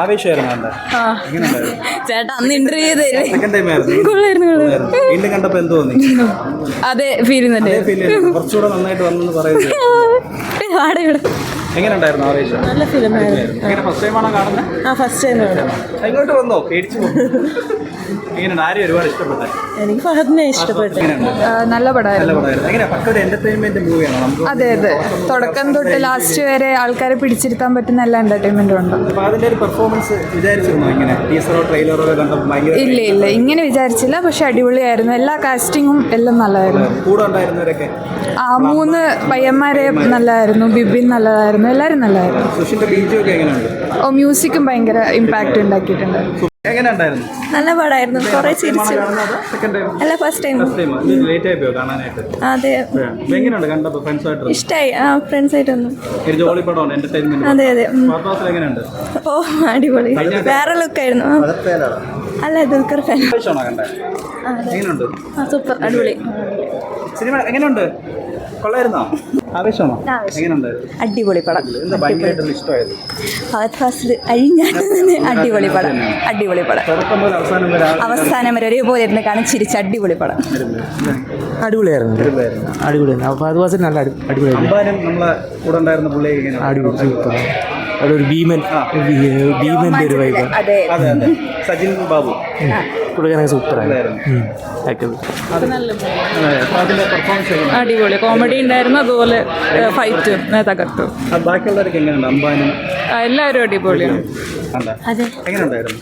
ആവേശമായിരുന്നു. ചേട്ടാ അന്ന് ഇന്റർവ്യൂ വീണ്ടും കണ്ടപ്പോ എന്ത് തോന്നി? അതെ ഫീൽ തന്നെ. കുറച്ചുകൂടെ നന്നായിട്ട് വന്നെന്ന് പറയുന്നത്. എങ്ങനെയുണ്ടായിരുന്നു ആവേശം? നല്ല ഫിലിമായിരുന്നു. ഫസ്റ്റ് ടൈമാണോ കാണുന്നത്? First time. ഇങ്ങോട്ട് വന്നോ? പേടിച്ചു എങ്ങനെയുണ്ട്? ആരെയും ഒരുപാട് ഇഷ്ടപ്പെട്ടെ? എനിക്ക് ഫഹദിനെ ഇഷ്ടപ്പെട്ടു. നല്ല പടമായിരുന്നു. എങ്ങനെയാ പക്ക എന്റർടൈൻമെന്റ് മൂവിയാണോ? അതെ അതെ, തുടക്കം തൊട്ട് ലാസ്റ്റ് വരെ ആൾക്കാരെ പിടിച്ചിരുത്താൻ പറ്റുന്ന എല്ലാ എന്റർടൈൻമെന്റും ഉണ്ട്. അതിന്റെ ഒരു പെർഫോമൻസ് വിചാരിച്ചിരുന്നോ? ഇങ്ങനെ ടീസറോ ട്രെയിലറോ കണ്ടപ്പോൾ ഭയങ്കര ഇല്ല ഇങ്ങനെ വിചാരിച്ചില്ല. പക്ഷെ അടിപൊളിയായിരുന്നു. എല്ലാ കാസ്റ്റിങ്ങും എല്ലാം നല്ലതായിരുന്നു. കൂടെ ഉണ്ടായിരുന്നവരൊക്കെ 3 പയ്യന്മാരെ നല്ലതായിരുന്നു. ബിബിൻ നല്ലതായിരുന്നു. എല്ലാവരും നല്ലതായിരുന്നു. സുഷിന്റെ ബീജും ഒക്കെ എങ്ങനെയുണ്ട്? മ്യൂസിക്കും ഭയങ്കര ഇമ്പാക്ട് ഉണ്ടാക്കിയിട്ടുണ്ട്. എങ്ങനെയുണ്ടായിരുന്നു? നല്ല പടമായിരുന്നു. കുറെ ചിരിച്ചു. അല്ല ഫസ്റ്റ് ടൈം. ലേറ്റ് ആയി പോയോ കാണാനായിട്ട്? അതെ, എങ്ങനെയുണ്ട് കണ്ടപ്പോൾ? ഫ്രണ്ട്സായിട്ട് ഇഷ്ടമായി. ഫ്രണ്ട്സ് ആയിട്ടൊന്നും. ഒരു ജോളി പടമാണ്, എന്റർടൈൻമെന്റ്. അതെ അതെ. എങ്ങനെയുണ്ട്? ഓ അടിപൊളി, വേറെ ലുക്കായിരുന്നു. അല്ല ദുൽഖർ ഫാൻ. എങ്ങനെയുണ്ട്? സൂപ്പർ, അടിപൊളി സിനിമ. എങ്ങനെയുണ്ട്? കൊള്ളായിരുന്നോ? ആവേശമാണോ? എങ്ങനെയുണ്ട്? അടിപൊളി പടം. എന്താ ഭയങ്കരമായിട്ട് ഇഷ്ടമായത്? അടിപൊളി പടം. അടിപൊളി പടം. തുടക്കം മുതൽ അവസാനം വരെ ഒരേപോലെ ഇരുന്ന് കാണിച്ചിരിച്ച് അടിപൊളി പടം. അടിപൊളിയായിരുന്നു. അടിപൊളിയായിരുന്നു. അപ്പോൾ അത് വാസ് നല്ല അടിപൊളിയായിരുന്നു. അമ്പാനും നമ്മളെ കൂടെ ഉണ്ടായിരുന്ന പുള്ളി അടിപൊളി, സൂപ്പർ. അവിടെ ഒരു ഭീമന്റെ ഒരു വൈബ്. അതെ അതെ. സജിൻ ബാബു കൊടുക്കാനൊക്കെ സൂപ്പറായിരുന്നു. അടിപൊളി കോമഡി ഉണ്ടായിരുന്നു. അതുപോലെ ഫൈറ്റ് തകർത്തു. ബാക്കിയുള്ളവർക്ക് എങ്ങനെയുണ്ട്? അമ്പാനും എല്ലാവരും അടിപൊളിയാണ്. എങ്ങനെയുണ്ടായിരുന്നു?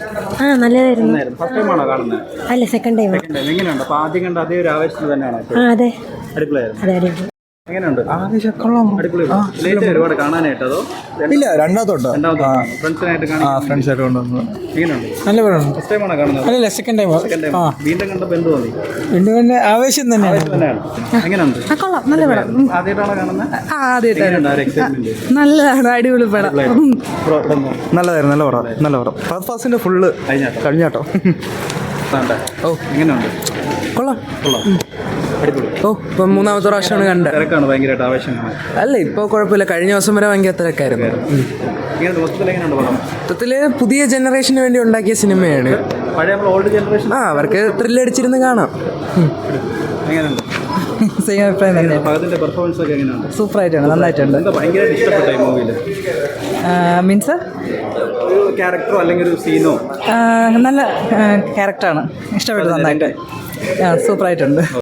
നല്ലതായിരുന്നു. ഫസ്റ്റ് ടൈമാണോ കാണുന്നത്? അല്ല സെക്കൻഡ് ടൈം. എങ്ങനെയുണ്ട്? അപ്പൊ ആദ്യം കണ്ട അതേ ഒരു ആവേശത്തിൽ തന്നെയാണ്? അതെ അടിപൊളിയായിരുന്നു. എങ്ങനെയുണ്ട്? അടിപൊളി. ഒരുപാട് കാണാനായിട്ട് അതോ? ഇല്ല, രണ്ടാമത്തോട്ടോ ഫ്രണ്ട്സിനായിട്ട് കൊണ്ടുവന്നു. എങ്ങനെയുണ്ട്? നല്ല പടമാണ്. ഫസ്റ്റ് ടൈമാണോ കാണുന്നത്? അല്ലല്ല, സെക്കൻഡ് ടൈം. വീണ്ടും കണ്ടപ്പോൾ എന്ത് തോന്നി? വീണ്ടും ആവേശം തന്നെയാണ്. എങ്ങനെയുണ്ട്? കൊള്ളാം, നല്ല പടം. ആദ്യമായിട്ടാണോ കാണുന്നത്? നല്ലതാണ്, അടിപൊളി പടം. നല്ലതായിരുന്നു. നല്ല പടം. ഫാസ്റ്റിന്റെ ഫുള്ള് കഴിഞ്ഞാട്ടോ. ഓ, എങ്ങനെയുണ്ട്? കൊള്ളാം. അടിപൊളി. ഇപ്പം 3ാമത്തെ പ്രാവശ്യമാണ് കണ്ടത്. തിരക്കാണ് ഭയങ്കരമായിട്ട് ആവേശം കാണാൻ? അല്ല, ഇപ്പോൾ കുഴപ്പമില്ല. കഴിഞ്ഞ ദിവസം വരെ ഭയങ്കര തിരക്കായിരുന്നു. മൊത്തത്തില് പുതിയ ജനറേഷന് വേണ്ടി ഉണ്ടാക്കിയ സിനിമയാണ്. പഴയ ഓൾഡ് ജനറേഷൻ അവർക്ക് ത്രില്ലടിച്ചിരുന്ന് കാണാം. എങ്ങനെയുണ്ട്? സെയിം അഭിപ്രായം തന്നെ. അതിന്റെ പെർഫോമൻസ് ഒക്കെ എങ്ങനെയുണ്ട്? സൂപ്പറായിട്ടാണ്, നന്നായിട്ടുണ്ട്. എന്താ ഭയങ്കരമായിട്ട് ഇഷ്ടപ്പെട്ട ഈ മൂവിയിൽ? മീൻസ് ഒരു ക്യാരക്ടറോ അല്ലെങ്കിൽ ഒരു സീനോ? നല്ല ക്യാരക്ടറാണ്, ഇഷ്ടപ്പെട്ടു, നന്നായിട്ട്. സൂപ്പറായിട്ടുണ്ട്.